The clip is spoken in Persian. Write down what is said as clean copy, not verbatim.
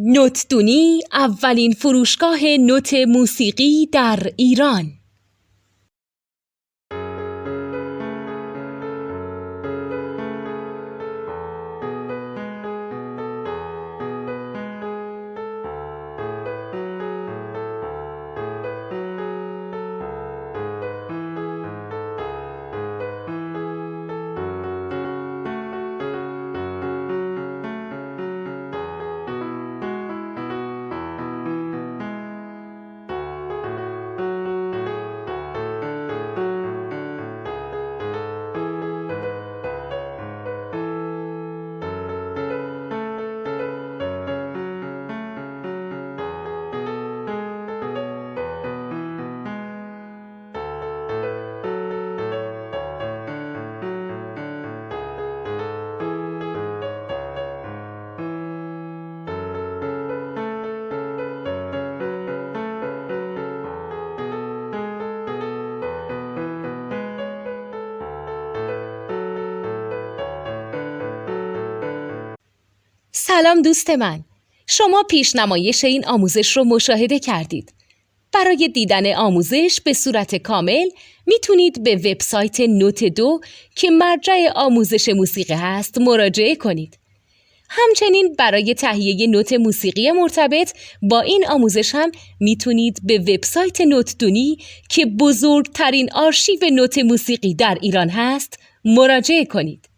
نوتدونی اولین فروشگاه نوت موسیقی در ایران. سلام دوست من، شما پیشنمایش این آموزش رو مشاهده کردید. برای دیدن آموزش به صورت کامل میتونید به وبسایت نوت 2 که مرجع آموزش موسیقی هست مراجعه کنید. همچنین برای تهیه نوت موسیقی مرتبط با این آموزش هم میتونید به وبسایت نوتدونی که بزرگترین آرشیو نوت موسیقی در ایران هست مراجعه کنید.